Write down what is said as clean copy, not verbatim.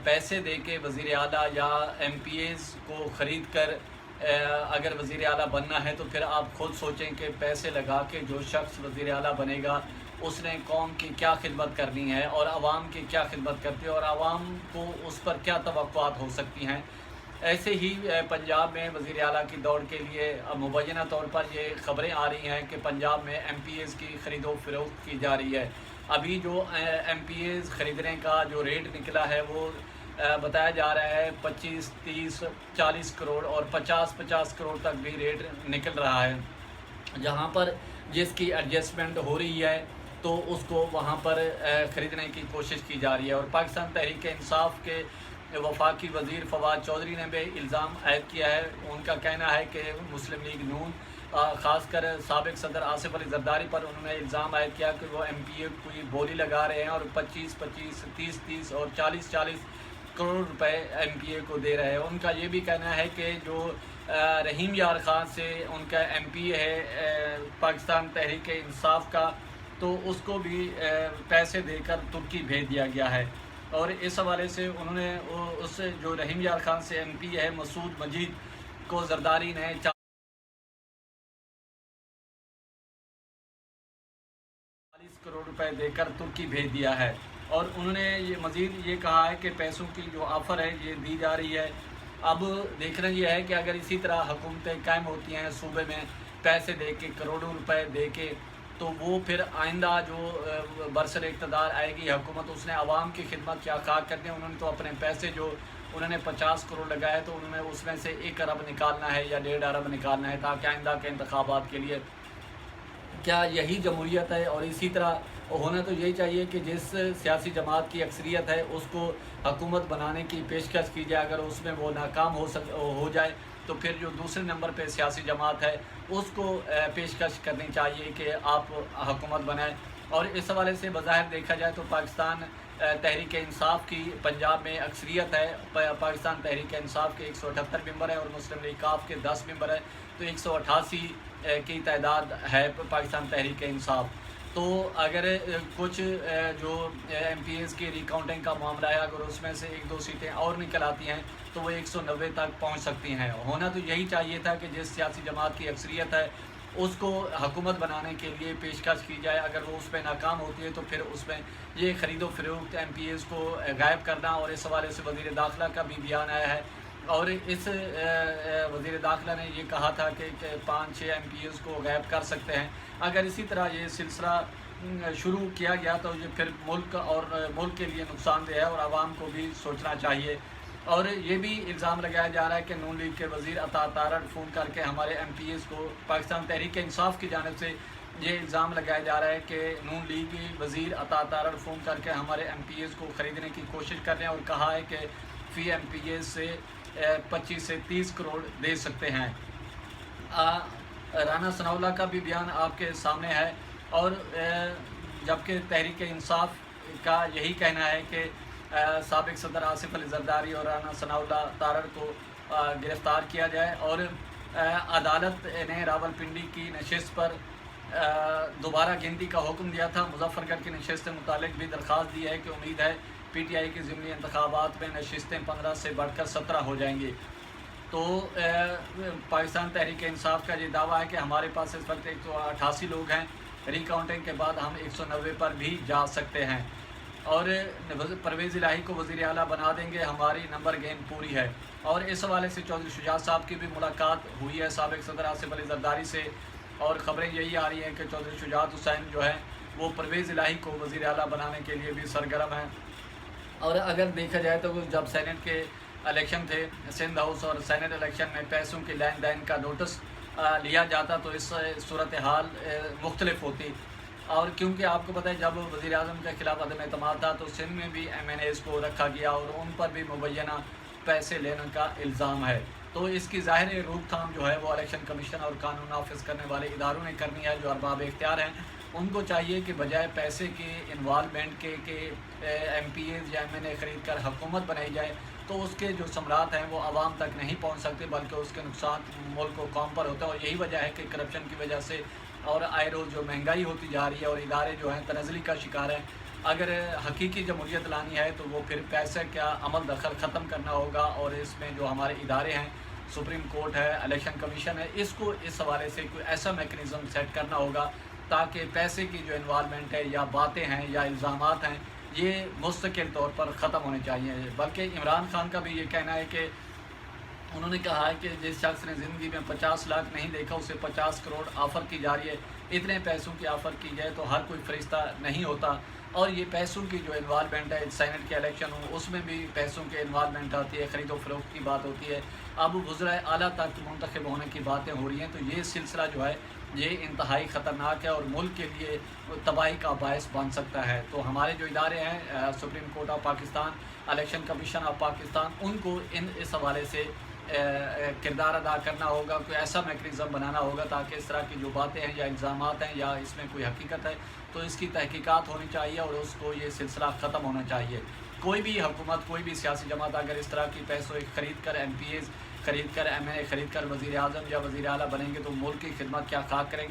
پیسے دے کے وزیر اعلیٰ یا ایم پی ایز کو خرید کر اگر وزیر اعلیٰ بننا ہے تو پھر آپ خود سوچیں کہ پیسے لگا کے جو شخص وزیر اعلیٰ بنے گا اس نے قوم کی کیا خدمت کرنی ہے اور عوام کی کیا خدمت کرتی ہے اور عوام کو اس پر کیا توقعات ہو سکتی ہیں۔ ایسے ہی پنجاب میں وزیر اعلیٰ کی دوڑ کے لیے مبینہ طور پر یہ خبریں آ رہی ہیں کہ پنجاب میں ایم پی ایز کی خرید و فروخت کی جا رہی ہے۔ ابھی جو ایم پی ایز خریدنے کا جو ریٹ نکلا ہے وہ بتایا جا رہا ہے 25 30 40 کروڑ اور 50 کروڑ تک بھی ریٹ نکل رہا ہے، جہاں پر جس کی ایڈجسٹمنٹ ہو رہی ہے تو اس کو وہاں پر خریدنے کی کوشش کی جا رہی ہے۔ اور پاکستان تحریک انصاف کے وفاقی وزیر فواد چودھری نے بھی الزام عائد کیا ہے۔ ان کا کہنا ہے کہ مسلم لیگ نون خاص کر سابق صدر آصف علی زرداری پر انہوں نے الزام عائد کیا کہ وہ ایم پی اے کی بولی لگا رہے ہیں اور 25 30 اور 40 کروڑ روپے ایم پی اے کو دے رہے ہیں۔ ان کا یہ بھی کہنا ہے کہ جو رحیم یار خان سے ان کا ایم پی اے ہے پاکستان تحریک انصاف کا، تو اس کو بھی پیسے دے کر ترکی بھیج دیا گیا ہے۔ اور اس حوالے سے انہوں نے اس جو رحیم یار خان سے ایم پی ہے مسعود مجید کو زرداری نے 40 کروڑ روپے دے کر ترکی بھیج دیا ہے۔ اور انہوں نے یہ مزید یہ کہا ہے کہ پیسوں کی جو آفر ہے یہ دی جا رہی ہے۔ اب دیکھنا یہ ہے کہ اگر اسی طرح حکومتیں قائم ہوتی ہیں صوبے میں پیسے دے کے کروڑوں روپے دے کے، تو وہ پھر آئندہ جو برسر اقتدار آئے گی حکومت اس نے عوام کی خدمت کیا خواہ کرتے ہیں۔ انہوں نے تو اپنے پیسے جو انہوں نے 50 کروڑ لگائے تو انہوں نے اس میں سے 1 ارب نکالنا ہے یا 1.5 ارب نکالنا ہے تاکہ آئندہ کے انتخابات کے لیے۔ کیا یہی جمہوریت ہے؟ اور اسی طرح ہونا تو یہی چاہیے کہ جس سیاسی جماعت کی اکثریت ہے اس کو حکومت بنانے کی پیشکش کی جائے، اگر اس میں وہ ناکام ہو جائے تو پھر جو دوسرے نمبر پہ سیاسی جماعت ہے اس کو پیشکش کرنی چاہیے کہ آپ حکومت بنائیں۔ اور اس حوالے سے بظاہر دیکھا جائے تو پاکستان تحریک انصاف کی پنجاب میں اکثریت ہے۔ پاکستان تحریک انصاف کے 178 ممبر ہیں اور مسلم لیگ کاف کے 10 ممبر ہیں، تو 188 کی تعداد ہے پاکستان تحریک انصاف۔ تو اگر کچھ جو ایم پی ایز کی ریکاؤنٹنگ کا معاملہ ہے اگر اس میں سے 1-2 سیٹیں اور نکل آتی ہیں تو وہ 190 تک پہنچ سکتی ہیں۔ ہونا تو یہی چاہیے تھا کہ جس سیاسی جماعت کی اکثریت ہے اس کو حکومت بنانے کے لیے پیشکش کی جائے، اگر وہ اس پہ ناکام ہوتی ہے تو پھر اس میں یہ خرید و فروخت ایم پی ایز کو غائب کرنا۔ اور اس حوالے سے وزیر داخلہ کا بھی بیان آیا ہے اور اس وزیر داخلہ نے یہ کہا تھا کہ 5-6 ایم پی ایز کو غائب کر سکتے ہیں۔ اگر اسی طرح یہ سلسلہ شروع کیا گیا تو یہ پھر ملک کے لیے نقصان دہ ہے اور عوام کو بھی سوچنا چاہیے۔ اور یہ بھی الزام لگایا جا رہا ہے کہ نون لیگ کے وزیر عطا تارڑ فون کر کے ہمارے ایم پی ایز کو، پاکستان تحریک انصاف کی جانب سے یہ الزام لگایا جا رہا ہے کہ نون لیگ وزیر عطا تارڑ فون کر کے ہمارے ایم پی ایز کو خریدنے کی کوشش کر رہے ہیں اور کہا ہے کہ فی ایم پی ایز سے 25 سے 30 کروڑ دے سکتے ہیں۔ رانا ثناء اللہ کا بھی بیان آپ کے سامنے ہے اور جبکہ تحریک انصاف کا یہی کہنا ہے کہ سابق صدر آصف علی زرداری اور رانا ثناء اللہ تارڑ کو گرفتار کیا جائے۔ اور عدالت نے راولپنڈی کی نشست پر دوبارہ گنتی کا حکم دیا تھا۔ مظفر گڑھ کی نشست سے متعلق بھی درخواست دی ہے کہ امید ہے پی ٹی آئی کے ضمنی انتخابات میں نشستیں 15 سے بڑھ کر 17 ہو جائیں گی۔ تو پاکستان تحریک انصاف کا یہ دعویٰ ہے کہ ہمارے پاس اس وقت 188 لوگ ہیں، ریکاؤنٹنگ کے بعد ہم 190 پر بھی جا سکتے ہیں اور پرویز الہی کو وزیر اعلیٰ بنا دیں گے، ہماری نمبر گیم پوری ہے۔ اور اس حوالے سے چودھری شجاعت صاحب کی بھی ملاقات ہوئی ہے سابق صدر آصف علی زرداری سے اور خبریں یہی آ رہی ہیں کہ چودھری شجاعت حسین جو ہے وہ پرویز الہی کو وزیر اعلیٰ بنانے کے لیے بھی سرگرم ہیں۔ اور اگر دیکھا جائے تو جب سینٹ کے الیکشن تھے سندھ ہاؤس اور سینٹ الیکشن میں پیسوں کے لین دین کا نوٹس لیا جاتا تو اس صورتحال مختلف ہوتی۔ اور کیونکہ آپ کو پتہ ہے جب وزیر اعظم کے خلاف عدم اعتماد تھا تو سندھ میں بھی ایم این ایز کو رکھا گیا اور ان پر بھی مبینہ پیسے لینے کا الزام ہے۔ تو اس کی ظاہر روک تھام جو ہے وہ الیکشن کمیشن اور قانون نافذ کرنے والے اداروں نے کرنی ہے جو ارباب اختیار ہیں۔ ان کو چاہیے کہ بجائے پیسے کے انوالومنٹ کے کہ ایم پی ایز یا ایم این اے خرید کر حکومت بنائی جائے تو اس کے جو ثمرات ہیں وہ عوام تک نہیں پہنچ سکتے بلکہ اس کے نقصان ملک و قوم پر ہوتا ہے۔ اور یہی وجہ ہے کہ کرپشن کی وجہ سے اور آئے روز جو مہنگائی ہوتی جا رہی ہے اور ادارے جو ہیں تنزلی کا شکار ہیں، اگر حقیقی جمہوریت لانی ہے تو وہ پھر پیسے کا عمل دخل ختم کرنا ہوگا، اور اس میں جو ہمارے ادارے ہیں، سپریم کورٹ ہے، الیکشن کمیشن ہے، اس کو اس حوالے سے کوئی ایسا میکنزم سیٹ کرنا ہوگا تاکہ پیسے کی جو انوالومنٹ ہے یا باتیں ہیں یا الزامات ہیں یہ مستقل طور پر ختم ہونے چاہیے۔ بلکہ عمران خان کا بھی یہ کہنا ہے کہ انہوں نے کہا ہے کہ جس شخص نے زندگی میں 50 لاکھ نہیں دیکھا اسے 50 کروڑ آفر کی جا رہی ہے، اتنے پیسوں کی آفر کی جائے تو ہر کوئی فرشتہ نہیں ہوتا۔ اور یہ پیسوں کی جو انوالومنٹ ہے، سینٹ کے الیکشن ہوں اس میں بھی پیسوں کی انوالومنٹ آتی ہے، خرید و فروخت کی بات ہوتی ہے، اب وزرائے اعلیٰ تک منتخب ہونے کی باتیں ہو رہی ہیں، تو یہ سلسلہ جو ہے یہ انتہائی خطرناک ہے اور ملک کے لیے تباہی کا باعث بن سکتا ہے۔ تو ہمارے جو ادارے ہیں، supreme court of Pakistan, election commission of Pakistan, ان کو اس حوالے سے کردار ادا کرنا ہوگا، کوئی ایسا میکنزم بنانا ہوگا تاکہ اس طرح کی جو باتیں ہیں یا الزامات ہیں یا اس میں کوئی حقیقت ہے تو اس کی تحقیقات ہونی چاہیے اور اس کو یہ سلسلہ ختم ہونا چاہیے۔ کوئی بھی حکومت، کوئی بھی سیاسی جماعت اگر اس طرح کی پیسوں خرید کر ایم پی ایز خرید کر ایم این اے خرید کر وزیر اعظم یا وزیر اعلیٰ بنیں گے تو ملک کی خدمت کیا خاک کریں گے۔